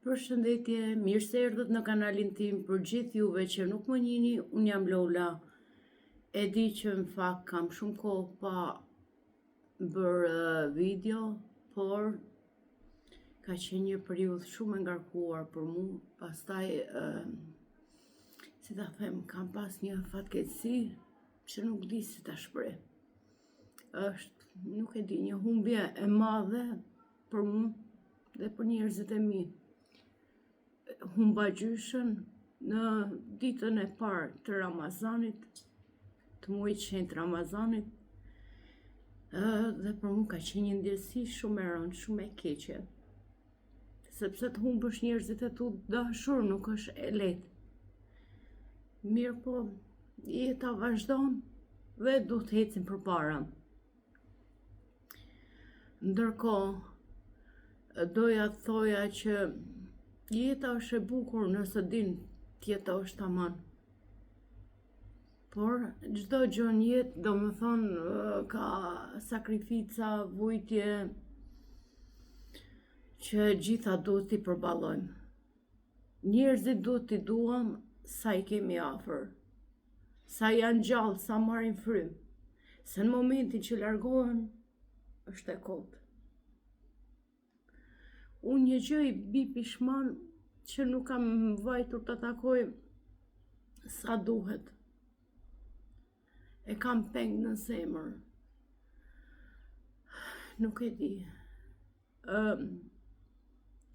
Përshëndetje, mirë se erdhët në kanalin tim. Për gjithë juve që nuk më njihni, unë jam Lola. E di që në fakt kam shumë kohë pa bërë video, por ka qenë një periudhë shumë e ngarkuar për mu. Pastaj, si ta them, kam pas një fatkeqësi që nuk di si ta shpreh. Është, nuk e di, një humbje e madhe për mu dhe për njerëzit e mi. Humba gjyshën në ditën e parë të Ramazanit, të muajit shenjtë Ramazanit, dhe për mua ka qenë një ndjesi shumë e rëndë, shumë e keqe. Sepse të humbësh njerëzit e tu dashur nuk është e lehtë. Mirë po, jeta vazhdon dhe duhet të ecim përpara. Ndërkohë, doja të thoja që jeta është e bukur nëse din t'jetosh tamam. Por çdo gjë në jetë, domethënë, ka sakrifica, vujtje që gjitha duhet t'i përballojmë. Njerëzit duhet t'i duam sa i kemi afër, sa janë gjallë, sa marrin frymë. Se në momentin që largohen, është e kotë. Unë një gjë i bi pishman që nuk kam vajtur të takoj sa duhet. E kam peng në zemër. Nuk e di.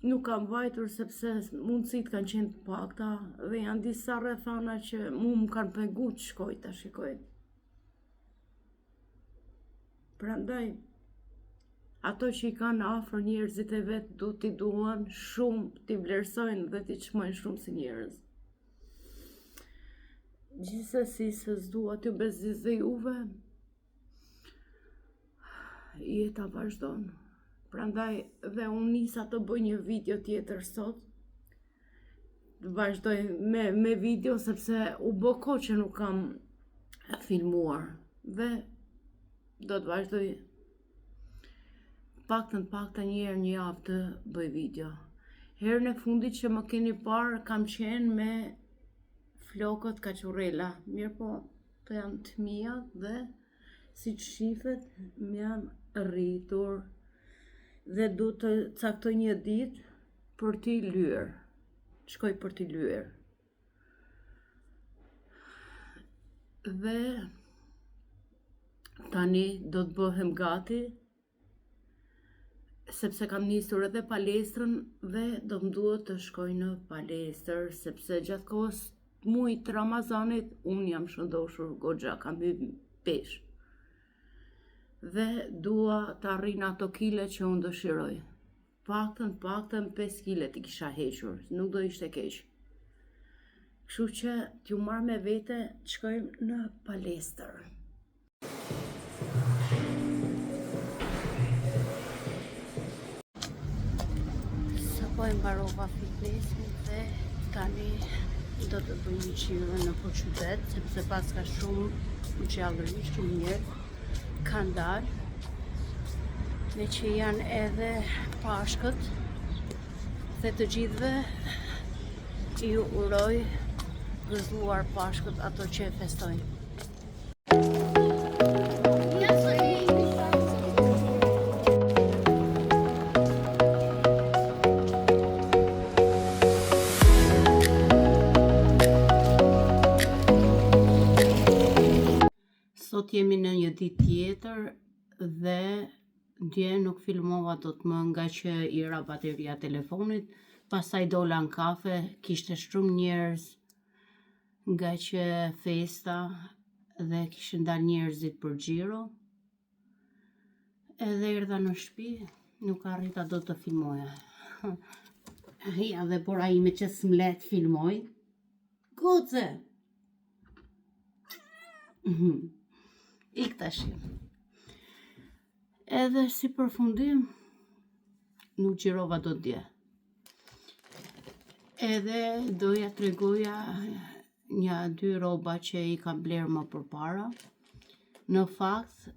Nuk kam vajtur sepse mundësit kanë qenë të pakta dhe janë disa rrethana që mu më kanë pengu të shkoj ta shikoj. Prandaj, ato që i kanë afër njerëzit e vetë du t'i duan shumë, t'i vlerësojnë dhe t'i çmojnë shumë si njerëz. Gjithsesi, se s'dua t'ju bezdisë juve, jeta vazhdon. Prandaj dhe unë nisa të bëj një video tjetër sot. Vazhdoj me video sepse u bë kohë që nuk kam filmuar dhe do të vazhdoj pakta një herë një javë të bëj video. Herën e fundit që më keni parë kam qenë me flokët kaçurrela. Mirë po, të janë të mia dhe si që shifet më janë rritur dhe du të caktoj një ditë për t'i lyer. Shkoj për t'i lyer. Dhe tani do të bëhem gati sepse kam nisur edhe palestrën dhe do më duhet të shkoj në palestër, sepse gjatë kohës muajit të Ramazanit unë jam shëndoshur goxha, kam hyrë pesh. Dhe dua të arrin ato kile që unë dëshiroj. Paktën 5 kile t'i kisha hequr, nuk do ishte keq. Kështu që t'ju marr me vete të shkojmë në palestër. Po e mbarova fitnessin dhe tani do të bëj një qire në qytet, sepse pas ka shumë gjallëri, shumë njerëz kanë dalë, me që janë edhe Pashkët dhe të gjithëve ju uroj gëzuar Pashkët ato që e festojnë. Sot jemi në një ditë tjetër dhe dje nuk filmova dot më nga që i ra bateria telefonit, pastaj dola në kafe, kishte shumë njerëz nga që festa dhe kishin dalë njerëzit për xhiro. Edhe erdha në shtëpi, nuk arrita dot të filmoja. Ja dhe pora ime që s'mlet filmoj. Goce! Ik tash. Edhe si përfundim nuk xhirova dot dje. Edhe doja t'tregoja një 2 rroba që i kam bler më përpara. Në fakt,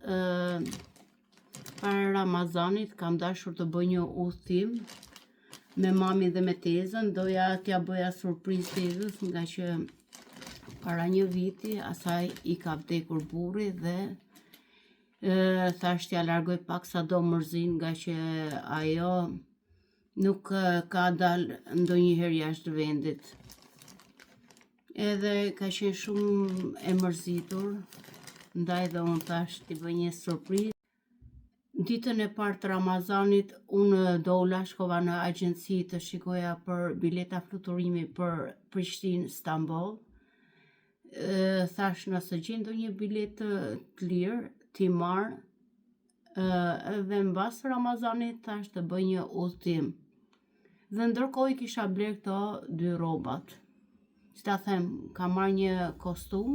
para Ramazanit kam dashur të bëj një udhtim me mami dhe me tezën, doja t'ja bëja surprizë tezës nga që para një viti asaj i ka vdekur burri dhe thash t'ja largoj pak sa do mërzin nga që ajo nuk ka dal ndonjëherë jashtë vendit. Edhe ka qenë shumë e mërzitur, ndaj dhe unë thash t'i bëj një surprizë. Ditën e parë të Ramazanit, unë dola shkova në agjenci të shikoja për bileta fluturimi për Prishtinë, Stamboll. Thash nëse gjen ndonjë biletë të lirë, t'i marr, dhe mbas Ramazanit thash të bëj një udhëtim. Dhe ndërkohë i kisha bler këto 2 rrobat. Si ta them, ka marrë një kostum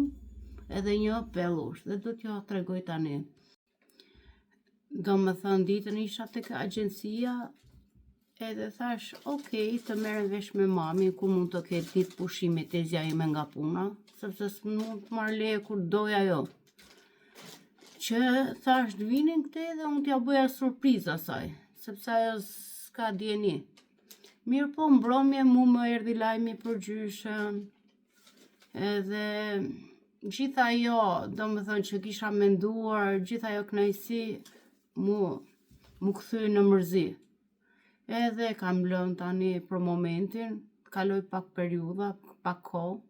edhe një pellush dhe do t'ju tregoj tani. Do më thënë ditën isha tek agjencia edhe thash, okej, të merrem vesh me mami ku mund të ketë ditë pushimi tezja ime nga puna, sepse s'mund të marr leje kur doja jo. Që thash të vinin këte dhe unë t'ja bëja surprizë asaj, sepse ajo s'ka djeni. Mirë po mbromje mu më erdhi lajmi për gjyshen, edhe gjitha ajo, do më thënë që kisha menduar, gjitha ajo kënaqësi mu kthy në mërzi. Edhe kam lënë tani për momentin, kaloj pak periudha, pak kohë,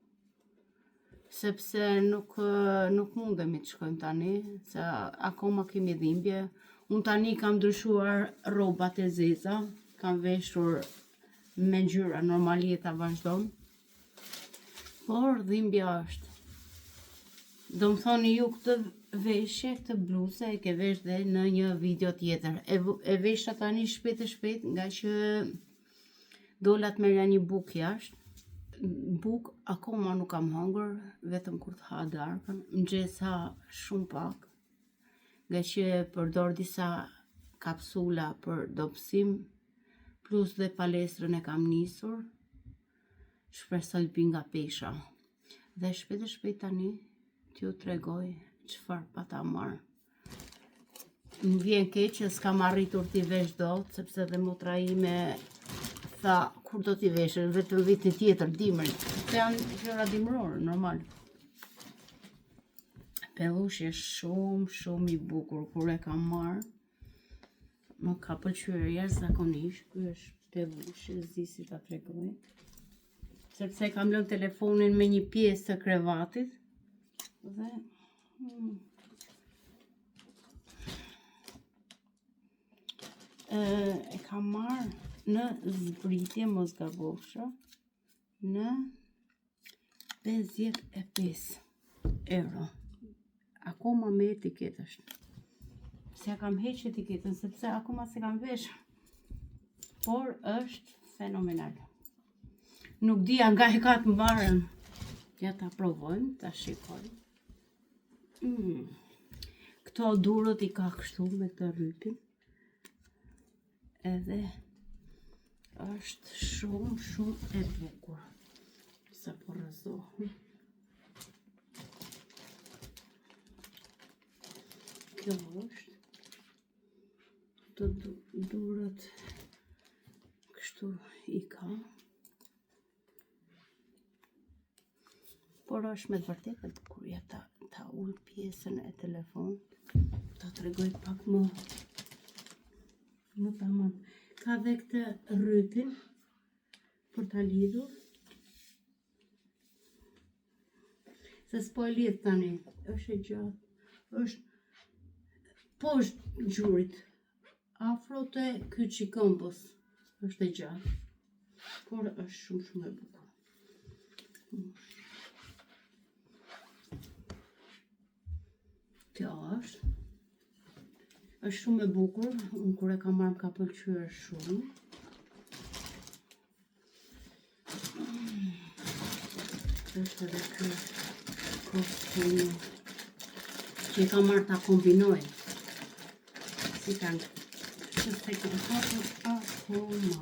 sepse nuk mundemi të shkojmë tani, se akoma kemi dhimbje. Unë tani kam ndryshuar rrobat e zeza, kam veshur me ngjyra normali ta vazhdon, por dhimbja është. Do më thoni ju këtë veshje, këtë bluzë e ke vesh dhe në një video tjetër. E vesha tani shpejt e shpejt nga që dola të merrja një bukë jashtë. Bukë akoma nuk kam hëngur, vetëm kur të ha darkën. Mëngjes ha shumë pak, nga që përdor disa kapsula për dobësim, plus dhe palestrën e kam nisur. Shpresoj nga pesha. Dhe shpejt e shpejt tani t'ju tregoj çfarë pata marr. Më vjen keq që s'kam arritur t'i vesh dot, sepse dhe motra ime tha kur do t'i vesh, vetëm vitin tjetër dimrin. Se janë gjëra dimrore, normal. Pellushi është shumë i bukur kur e kam marr. Më ka pëlqyer jashtëzakonisht. Ky është pellushi, si ta tregoj. Sepse kam lënë telefonin me një pjesë të krevatit dhe e kam marrë në zbritje, mos gabofsha, në 55 euro. Akoma me etiketë është. Se kam heq etiketën, sepse akoma se kam vesh. Por është fenomenal. Nuk dija nga e ka të mbarën. Ja ta provojmë, ta shikojmë. Këto durët i ka kështu me këtë rrypin. Edhe është shumë e bukur. Sa po rrëzohem. Kjo është. Të durët kështu i ka. Por është me të vërtetë e bukur. Ja ta ul pjesën e telefonit. Ta tregoj pak më tamam. Ka dhe këtë rrypin për ta lidhur. Se s'po e lidh tani. Është e gjatë. Është poshtë gjurit. Afro te kyçikëmbës. Është e gjatë. Por është shumë e bukur. Kjo është shumë e bukur, unë kur e kam marrë më ka pëlqyer shumë. Është edhe kjo kostumi që e kam marrë ta kombinoj. Si kanë që se këtë foto akoma.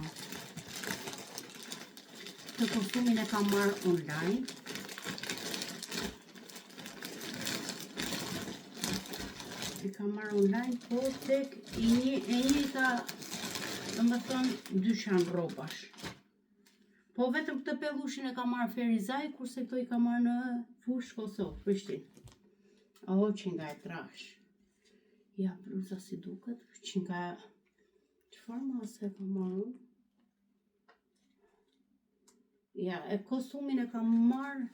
Këtë kostumin e kam marrë online. E kam marrë online, po tek e njëjta Dhe më thënë dyqan rrobash. Po vetëm këtë pellushin e ka marrë Ferizaj, kurse këto i ka marrë në Fushë, Kosovë, Prishtinë. O, që nga e trash. Ja, bluza si duket, që nga... Qëfar mase e ka marrë? Ja, e kostumin e ka marrë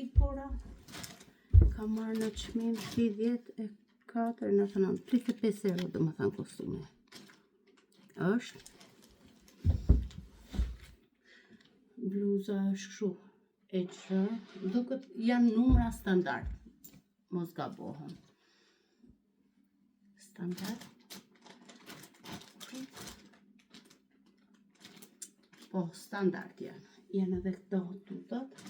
i pora. Ka marrë në çmim 34, në të nënë, 35 euro dhe më thënë kostume. Është. Bluza është kështu e gjërë, duket janë numra standard, mos gabohen. Standard. Po, standard janë edhe këto tutat.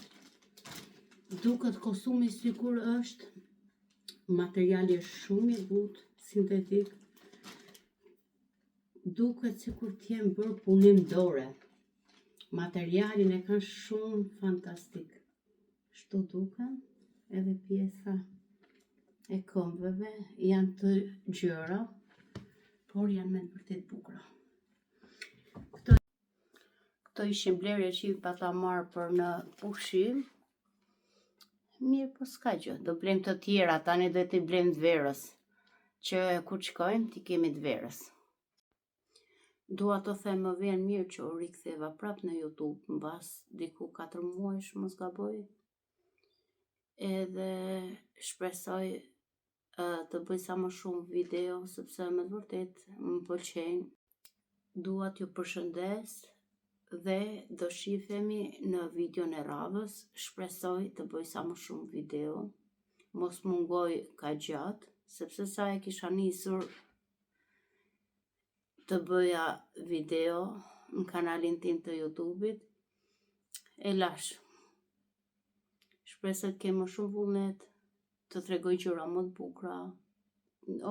Duket kostumi sikur është, materiali është shumë i butë, sintetik. Duket sikur t'jem bërë punim dore. Materialin e kanë shumë fantastik. Shto duken, edhe pjesa e këmbëve janë të gjëra, por janë me vërtet bukura. Këto ishin blerje që i pata marrë për në pushim. Mirë, po s'ka gjë, do blem të tjera, tani do t'i blem të verës, që kur shkojmë t'i kemi të verës. Dua të them më vjen mirë që u riktheva prap në YouTube mbas diku 4 muajsh mos gaboj. Edhe shpresoj të bëj sa më shumë video sepse me vërtet më pëlqejnë. Dua t'ju përshëndes dhe do shifemi në videon e radhës. Shpresoj të bëj sa më shumë video. Mos mungoj ka gjatë, sepse sa e kisha nisur të bëja video në kanalin tim të YouTube-it, e lash. Shpresoj të kem më shumë vullnet, të tregoj gjëra më të bukura.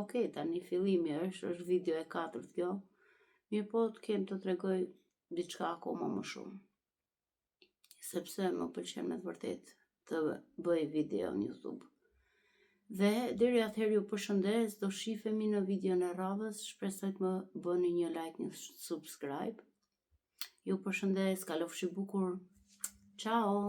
Okej, tani fillimi është video e 4 kjo, mirë po të kem të tregoj diçka akoma më shumë. Sepse më pëlqen me të vërtet të bëj video në YouTube. Dhe deri atëherë ju përshëndes, do shifemi në videon e radhës, shpresoj të më bëni një like, një subscribe. Ju përshëndes, kalofshi bukur. Ciao!